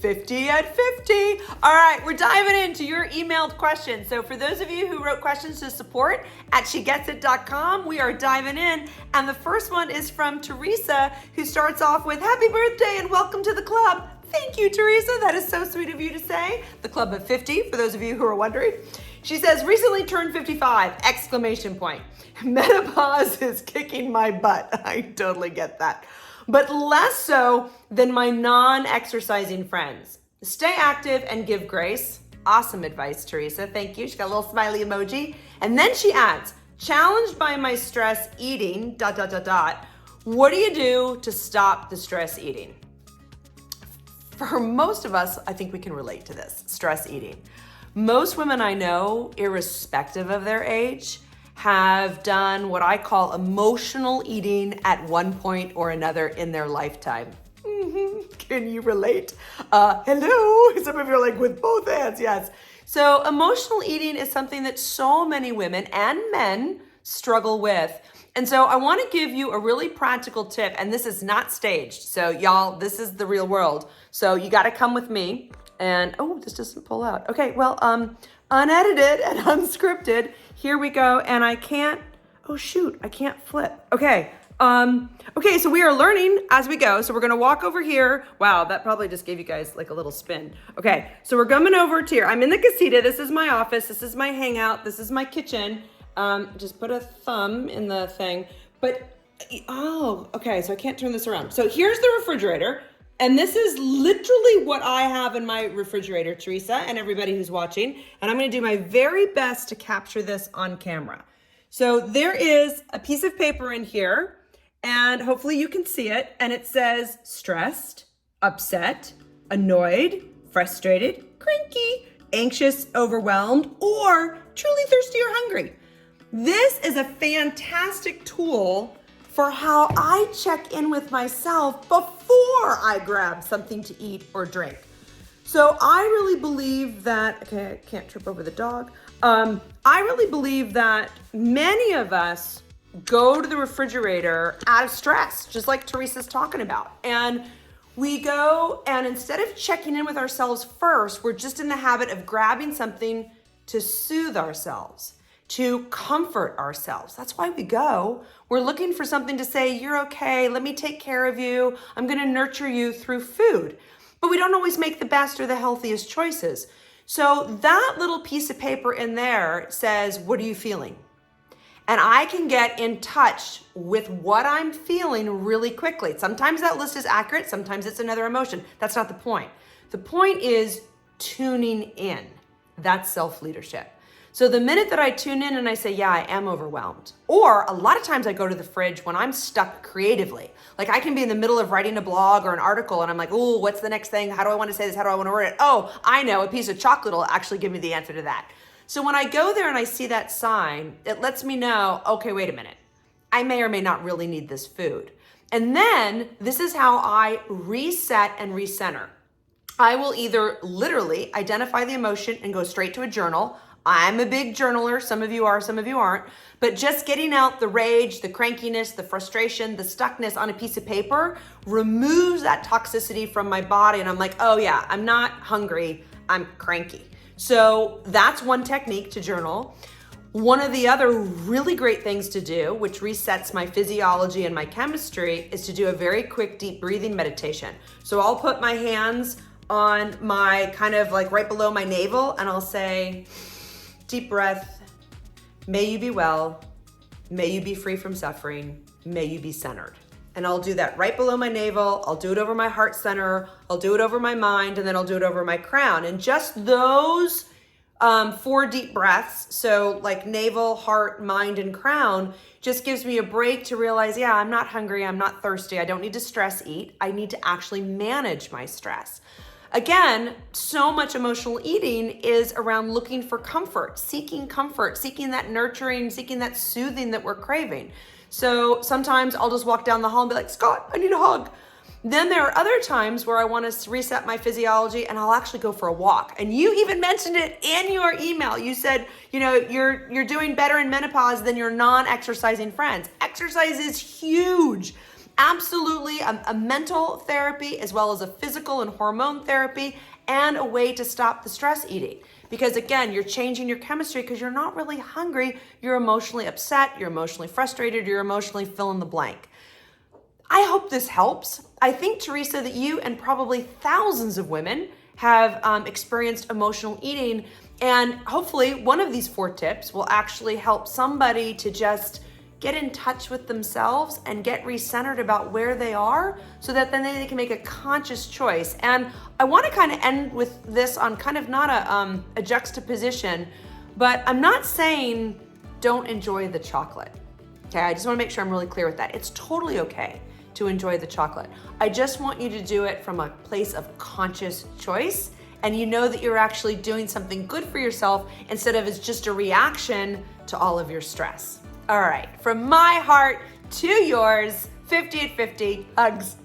50 at 50. All right, we're diving into your emailed questions. So for those of you who wrote questions to support at shegetsit.com, we are diving in. And the first one is from Teresa, who starts off with, happy birthday and welcome to the club. Thank you, Teresa. That is so sweet of you to say. The club of 50, for those of you who are wondering. She says, recently turned 55, exclamation point. Menopause is kicking my butt. I totally get that. But less so than my non-exercising friends. Stay active and give grace. Awesome advice, Teresa. Thank you. She got a little smiley emoji. And then she adds, challenged by my stress eating, ... What do you do to stop the stress eating? For most of us, I think we can relate to this, stress eating. Most women I know, irrespective of their age, have done what I call emotional eating at one point or another in their lifetime. Can you relate? Hello? Some of you are like, with both hands, yes. So emotional eating is something that so many women and men struggle with. And so I want to give you a really practical tip, and this is not staged. So y'all, this is the real world. So you got to come with me. And, oh, this doesn't pull out. Okay, well, unedited and unscripted. Here we go. And I can't, oh shoot, I can't flip. Okay, so we are learning as we go. So we're gonna walk over here. Wow, that probably just gave you guys like a little spin. Okay, so we're coming over to here. I'm in the casita. This is my office. This is my hangout. This is my kitchen. Just put a thumb in the thing. But, oh, okay, so I can't turn this around. So here's the refrigerator. And this is literally what I have in my refrigerator, Teresa, and everybody who's watching. And I'm gonna do my very best to capture this on camera. So there is a piece of paper in here, and hopefully you can see it. And it says stressed, upset, annoyed, frustrated, cranky, anxious, overwhelmed, or truly thirsty or hungry. This is a fantastic tool for how I check in with myself before I grab something to eat or drink. So I really believe that, okay, I can't trip over the dog. I really believe that many of us go to the refrigerator out of stress, just like Teresa's talking about. And we go, and instead of checking in with ourselves first, we're just in the habit of grabbing something to soothe ourselves, to comfort ourselves. That's why we go. We're looking for something to say, you're okay, let me take care of you, I'm gonna nurture you through food. But we don't always make the best or the healthiest choices. So that little piece of paper in there says, what are you feeling? And I can get in touch with what I'm feeling really quickly. Sometimes that list is accurate, sometimes it's another emotion. That's not the point. The point is tuning in. That's self-leadership. So the minute that I tune in and I say, yeah, I am overwhelmed. Or a lot of times I go to the fridge when I'm stuck creatively. Like I can be in the middle of writing a blog or an article and I'm like, oh, what's the next thing? How do I want to say this? How do I want to word it? Oh, I know, a piece of chocolate will actually give me the answer to that. So when I go there and I see that sign, it lets me know, okay, wait a minute. I may or may not really need this food. And then this is how I reset and recenter. I will either literally identify the emotion and go straight to a journal. I'm a big journaler. Some of you are, some of you aren't. But just getting out the rage, the crankiness, the frustration, the stuckness on a piece of paper removes that toxicity from my body. And I'm like, oh yeah, I'm not hungry, I'm cranky. So that's one technique to journal. One of the other really great things to do, which resets my physiology and my chemistry, is to do a very quick deep breathing meditation. So I'll put my hands on my kind of like right below my navel and I'll say, deep breath, may you be well, may you be free from suffering, may you be centered. And I'll do that right below my navel, I'll do it over my heart center, I'll do it over my mind, and then I'll do it over my crown. And just those 4 deep breaths, so like navel, heart, mind, and crown, just gives me a break to realize, yeah, I'm not hungry, I'm not thirsty, I don't need to stress eat, I need to actually manage my stress. Again, so much emotional eating is around looking for comfort, seeking that nurturing, seeking that soothing that we're craving. So sometimes I'll just walk down the hall and be like, Scott, I need a hug. Then there are other times where I want to reset my physiology and I'll actually go for a walk. And you even mentioned it in your email. You said, you know, you're doing better in menopause than your non-exercising friends. Exercise is huge. absolutely a mental therapy as well as a physical and hormone therapy, and a way to stop the stress eating. Because again, you're changing your chemistry because you're not really hungry, you're emotionally upset, you're emotionally frustrated, you're emotionally fill in the blank. I hope this helps. I think, Teresa, that you and probably thousands of women have experienced emotional eating, and hopefully one of these 4 tips will actually help somebody to just get in touch with themselves and get recentered about where they are, so that then they can make a conscious choice. And I want to kind of end with this on kind of not a juxtaposition, but I'm not saying don't enjoy the chocolate. Okay, I just want to make sure I'm really clear with that. It's totally okay to enjoy the chocolate. I just want you to do it from a place of conscious choice, and you know that you're actually doing something good for yourself instead of it's just a reaction to all of your stress. All right, from my heart to yours, 50 at 50, hugs.